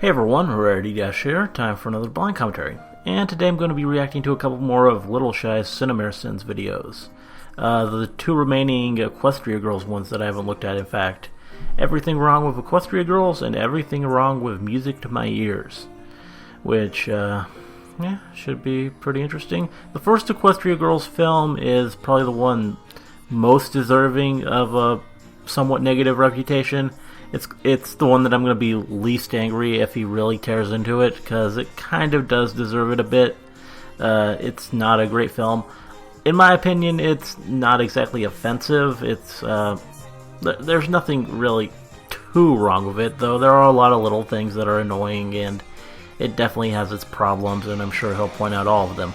Hey everyone, Rarity Dash here, time for another blind commentary. And today I'm going to be reacting to a couple more of LittleshyFIM's Cinemare Sins videos. The two remaining Equestria Girls ones that I haven't looked at, in fact. Everything Wrong with Equestria Girls and Everything Wrong with Music to My Ears. Which, should be pretty interesting. The first Equestria Girls film is probably the one most deserving of a somewhat negative reputation. It's the one that I'm going to be least angry if he really tears into it, because it kind of does deserve it a bit. It's not a great film. In my opinion, it's not exactly offensive. There's nothing really too wrong with it, though there are a lot of little things that are annoying, and it definitely has its problems, and I'm sure he'll point out all of them.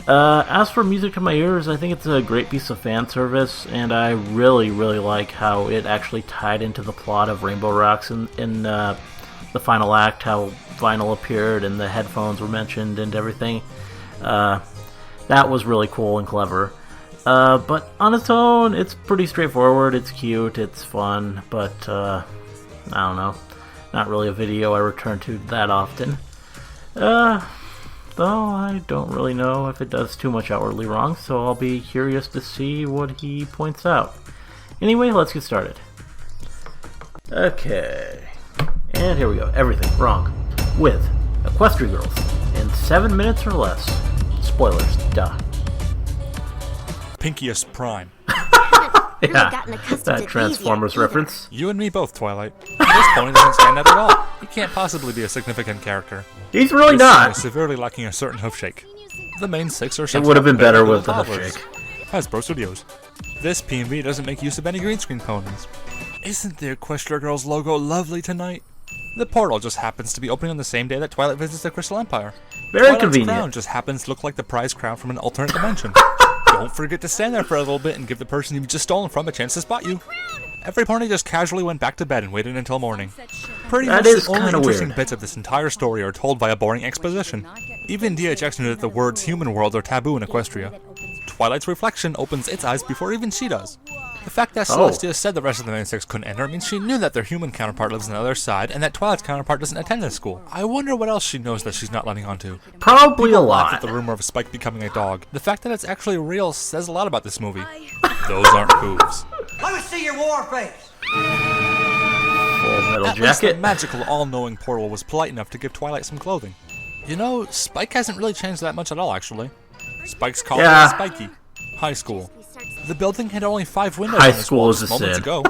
As for Music to My Ears, I think it's a great piece of fan service, and I really like how it actually tied into the plot of Rainbow Rocks in the final act, how vinyl appeared and the headphones were mentioned and everything. That was really cool and clever. But on its own, it's pretty straightforward, it's cute, it's fun, but I don't know, not really a video I return to that often. Though I don't really know if it does too much outwardly wrong, so I'll be curious to see what he points out. Anyway, let's get started. Okay, and here we go. Everything Wrong with Equestria Girls in 7 minutes or less. Spoilers, duh. Pinkiest Prime. Yeah, that Transformers reference. You and me both, Twilight. This pony doesn't stand out at all. He can't possibly be a significant character. He's really This not. is severely lacking a certain hoof shake. The main 6 or 7. It would have been better with the hoof shake. Hasbro Studios. This PMV doesn't make use of any green screen ponies. Isn't the Equestria Girls logo lovely tonight? The portal just happens to be opening on the same day that Twilight visits the Crystal Empire. Very Twilight's convenient. crown just happens to look like the prize crown from an alternate dimension. Don't forget to stand there for a little bit and give the person you've just stolen from a chance to spot you. Every pony just casually went back to bed and waited until morning. Pretty much the only interesting bits of this entire story are told by a boring exposition. Even DHX knew that the words human world are taboo in Equestria. Twilight's reflection opens its eyes before even she does. The fact that Celestia said the rest of the main 6 couldn't enter means she knew that their human counterpart lives on the other side and that Twilight's counterpart doesn't attend this school. I wonder what else she knows that she's not letting on to. Probably a lot. At the rumor of Spike becoming a dog. The fact that it's actually real says a lot about this movie. Those aren't hooves. Let me see your war face. Full Metal At least the Jacket. magical, all-knowing portal was polite enough to give Twilight some clothing. You know, Spike hasn't really changed that much at all, actually. Spike's college is spiky. High school. The building had only 5 windows High on its school walls is a moments sin. ago.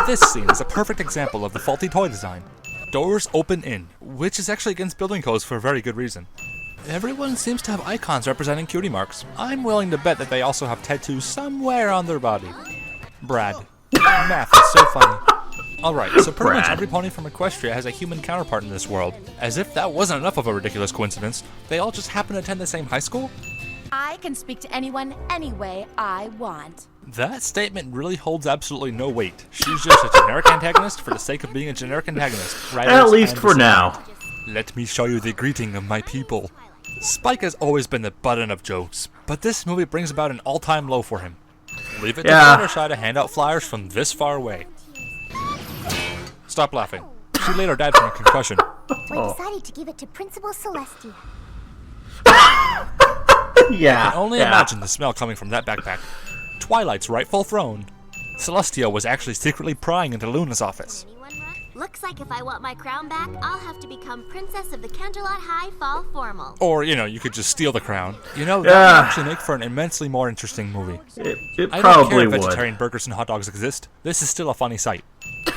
This scene is a perfect example of the faulty toy design. Doors open in, which is actually against building codes for a very good reason. Everyone seems to have icons representing cutie marks. I'm willing to bet that they also have tattoos somewhere on their body. Brad. Math is so funny. Alright, so pretty much every pony from Equestria has a human counterpart in this world. As if that wasn't enough of a ridiculous coincidence, they all just happen to attend the same high school? I can speak to anyone, any way I want. That statement really holds absolutely no weight. She's just a generic antagonist for the sake of being a generic antagonist. At least for now. Let me show you the greeting of my people. Spike has always been the butt-end of jokes, but this movie brings about an all-time low for him. Leave it to Fluttershy to hand out flyers from this far away. Stop laughing. She later died from a concussion. We decided to give it to Principal Celestia. Yeah. I can only imagine the smell coming from that backpack. Twilight's rightful throne. Celestia was actually secretly prying into Luna's office. Looks like if I want my crown back, I'll have to become Princess of the Canterlot High Fall Formal. Or, you could just steal the crown. That would actually make for an immensely more interesting movie. It I don't probably care if would. vegetarian burgers and hot dogs exist. This is still a funny sight.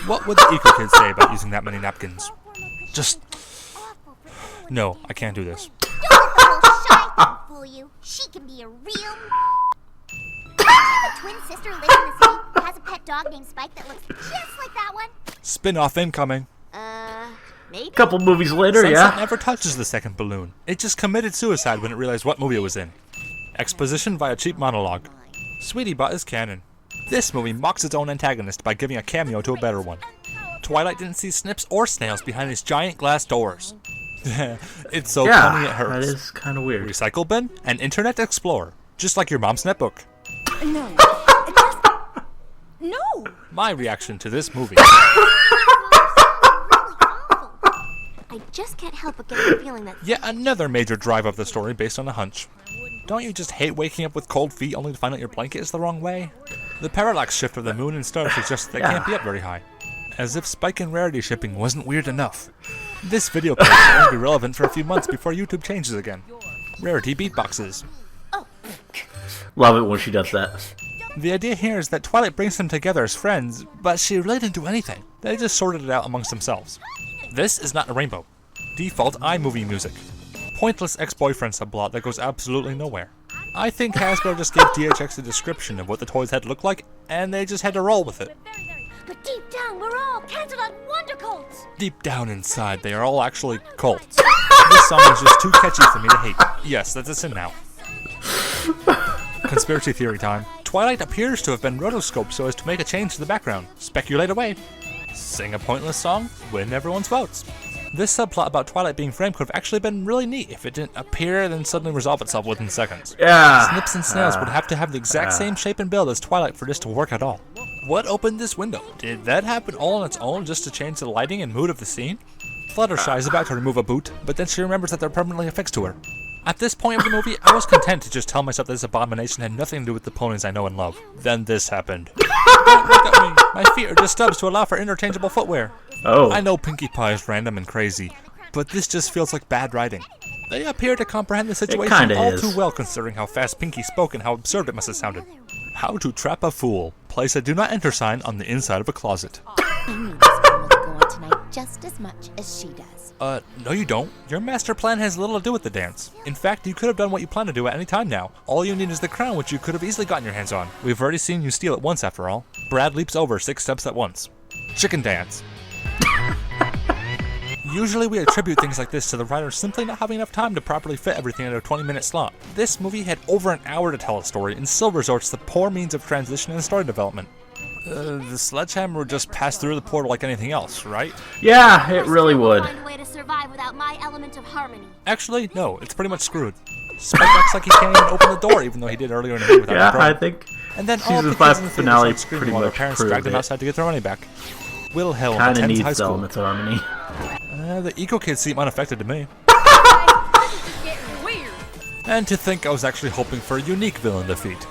What would the eco kids say about using that many napkins? Just... No, I can't do this. Don't let the little shy thing fool you. She can be a real... A twin sister lives in the city who has a pet dog named Spike that looks just like that one. Spin-off incoming. Maybe. Couple movies later, Sunset yeah. never touches the second balloon. It just committed suicide when it realized what movie it was in. Exposition via cheap monologue. Sweetie Butt is canon. This movie mocks its own antagonist by giving a cameo to a better one. Twilight didn't see snips or snails behind his giant glass doors. It's so funny it hurts. That is kind of weird. Recycle bin and Internet Explorer. Just like your mom's netbook. No. No! My reaction to this movie. I I just can't help but get the feeling that... Yet another major drive of the story based on a hunch. Don't you just hate waking up with cold feet only to find out your blanket is the wrong way? The parallax shift of the moon and stars suggests they can't be up very high. As if spike in rarity shipping wasn't weird enough. This video clip will only be relevant for a few months before YouTube changes again. Rarity beatboxes. Love it when she does that. The idea here is that Twilight brings them together as friends, but she really didn't do anything. They just sorted it out amongst themselves. This is not a rainbow. Default iMovie music. Pointless ex-boyfriend subplot that goes absolutely nowhere. I think Hasbro just gave DHX a description of what the toys had to look like, and they just had to roll with it. But deep down, we're all Canterlot Wonder Colts! Deep down inside, they are all actually cults. This song is just too catchy for me to hate. Yes, that's a sin now. Conspiracy theory time. Twilight appears to have been rotoscoped so as to make a change to the background. Speculate away. Sing a pointless song, win everyone's votes. This subplot about Twilight being framed could have actually been really neat if it didn't appear then suddenly resolve itself within seconds. Yeah. Snips and Snails would have to have the exact same shape and build as Twilight for this to work at all. What opened this window? Did that happen all on its own just to change the lighting and mood of the scene? Fluttershy is about to remove a boot, but then she remembers that they're permanently affixed to her. At this point of the movie, I was content to just tell myself this abomination had nothing to do with the ponies I know and love. Then this happened. Don't look at me. My feet are just stubs to allow for interchangeable footwear. Oh. I know Pinkie Pie is random and crazy, but this just feels like bad writing. They appear to comprehend the situation all too well considering how fast Pinkie spoke and how absurd it must have sounded. How to trap a fool. Place a do not enter sign on the inside of a closet. I need this girl to go on tonight just as much as she does. No you don't. Your master plan has little to do with the dance. In fact, you could have done what you plan to do at any time now. All you need is the crown, which you could have easily gotten your hands on. We've already seen you steal it once after all. Brad leaps over 6 steps at once. Chicken dance. Usually we attribute things like this to the writer simply not having enough time to properly fit everything into a 20-minute slot. This movie had over an hour to tell a story and still resorts to poor means of transition and story development. The sledgehammer would just pass through the portal like anything else, right? Yeah, it really would. Find a way to survive without my element of harmony. Actually, no, it's pretty much screwed. Spike acts like he can't even open the door, even though he did earlier in the movie without a problem. I think And then all season the 5 kids in the finale theater screaming pretty while their much parents proved dragged them it. outside to get their money back. Wilhelm Kind of attends high needs school. elements of harmony. The eco kids seem unaffected to me. And to think I was actually hoping for a unique villain defeat.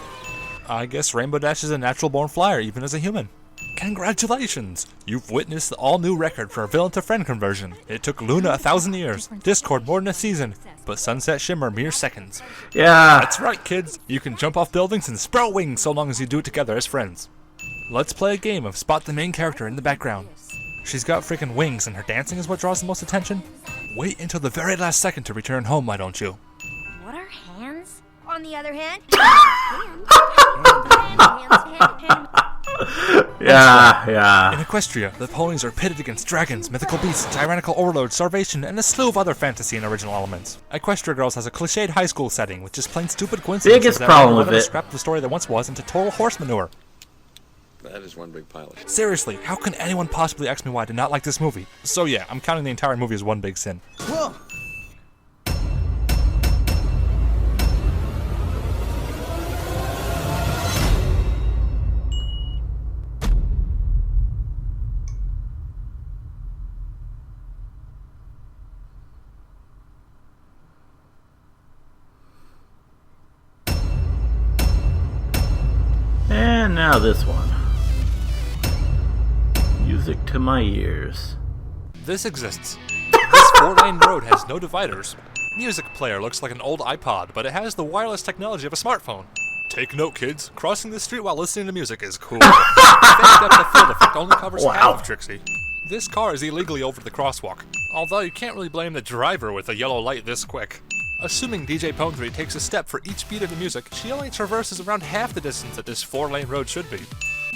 I guess Rainbow Dash is a natural-born flyer, even as a human. Congratulations! You've witnessed the all-new record for a villain-to-friend conversion. It took Luna 1,000 years, Discord more than a season, but Sunset Shimmer mere seconds. Yeah. That's right, kids. You can jump off buildings and sprout wings so long as you do it together as friends. Let's play a game of spot the main character in the background. She's got freaking wings and her dancing is what draws the most attention. Wait until the very last second to return home, why don't you? What are hands? On the other hand, Yeah. In Equestria, the ponies are pitted against dragons, mythical beasts, tyrannical overlords, starvation, and a slew of other fantasy and original elements. Equestria Girls has a cliched high school setting, which is plain stupid coincidences Biggest that problem with let us it. scrap the story that once was into total horse manure. That is one big pile of shit. Seriously, how can anyone possibly ask me why I did not like this movie? So yeah, I'm counting the entire movie as one big sin. Whoa. And now this one. Music to my ears. This exists. This 4-lane road has no dividers. Music player looks like an old iPod, but it has the wireless technology of a smartphone. Take note, kids. Crossing the street while listening to music is cool. Fake depth of field effect only covers half of Trixie. This car is illegally over the crosswalk, although you can't really blame the driver with a yellow light this quick. Assuming DJ Pondry takes a step for each beat of the music, she only traverses around half the distance that this 4-lane road should be.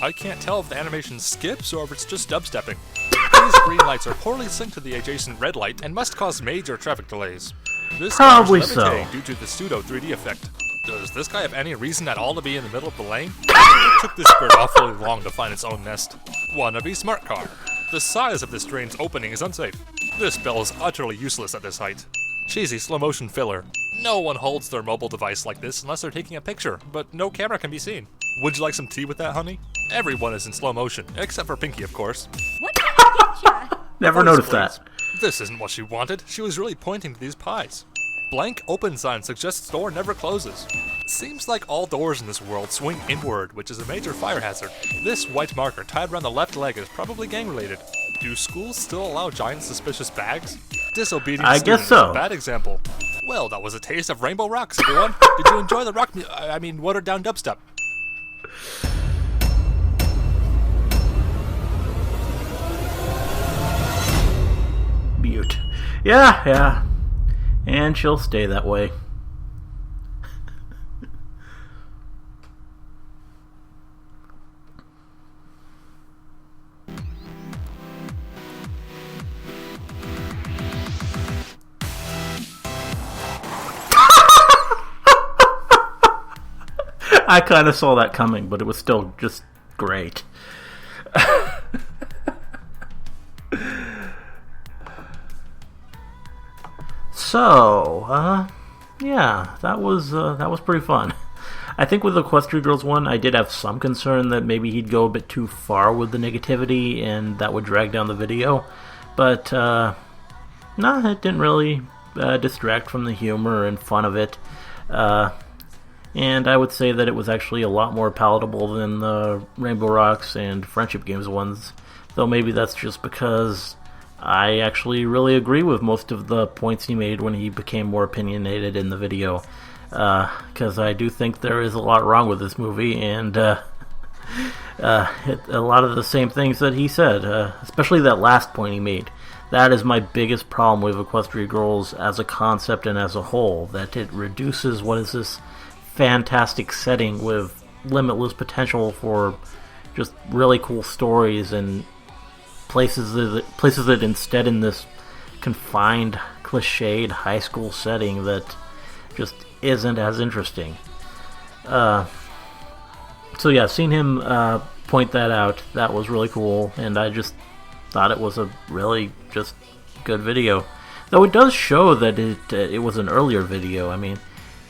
I can't tell if the animation skips or if it's just dubstepping. These green lights are poorly synced to the adjacent red light and must cause major traffic delays. This Probably car is so. levitating due to the pseudo 3D effect. Does this guy have any reason at all to be in the middle of the lane? It took this bird awfully long to find its own nest. Wannabe smart car. The size of this drain's opening is unsafe. This bell is utterly useless at this height. Cheesy slow-motion filler. No one holds their mobile device like this unless they're taking a picture, but no camera can be seen. Would you like some tea with that, honey? Everyone is in slow motion, except for Pinkie, of course. what can I get ya? Never noticed that. This isn't what she wanted. She was really pointing to these pies. Blank open sign suggests door never closes. Seems like all doors in this world swing inward, which is a major fire hazard. This white marker tied around the left leg is probably gang-related. Do schools still allow giant suspicious bags? Disobedient I guess so. is a bad example. Well, that was a taste of Rainbow Rocks, everyone. Did you enjoy the watered down dubstep? Mute. Yeah. And she'll stay that way. I kind of saw that coming, but it was still just great. So, yeah, that was pretty fun. I think with the Equestria Girls one, I did have some concern that maybe he'd go a bit too far with the negativity, and that would drag down the video. But, no, it didn't really distract from the humor and fun of it. And I would say that it was actually a lot more palatable than the Rainbow Rocks and Friendship Games ones, though maybe that's just because I actually really agree with most of the points he made when he became more opinionated in the video, because I do think there is a lot wrong with this movie, and a lot of the same things that he said, especially that last point he made. That is my biggest problem with Equestria Girls as a concept and as a whole, that it reduces what is this fantastic setting with limitless potential for just really cool stories, and places it instead in this confined, cliched high school setting that just isn't as interesting. So yeah, seeing him point that out, that was really cool, and I just thought it was a really just good video. Though it does show that it was an earlier video. I mean,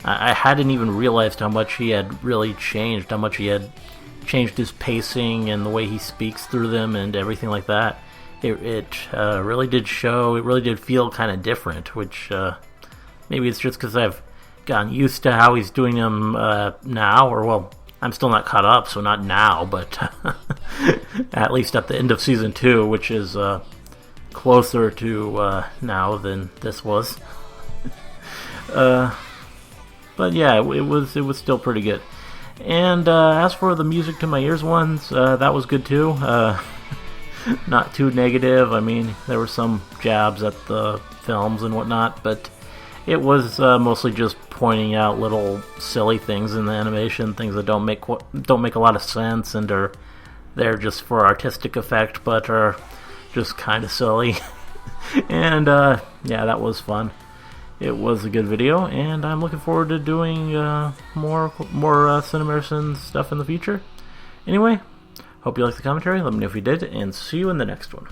I hadn't even realized how much he had really changed, how much he had changed his pacing and the way he speaks through them and everything like that. It really did show, it really did feel kind of different, which maybe it's just because I've gotten used to how he's doing them now, or well, I'm still not caught up, so not now, but at least at the end of Season 2, which is closer to now than this was. But yeah, it was still pretty good. And as for the music to my ears ones, that was good too. Not too negative. I mean, there were some jabs at the films and whatnot, but it was mostly just pointing out little silly things in the animation, things that don't make a lot of sense and are there just for artistic effect, but are just kind of silly. And yeah, that was fun. It was a good video, and I'm looking forward to doing more Cinemare Sins stuff in the future. Anyway, hope you liked the commentary. Let me know if you did, and see you in the next one.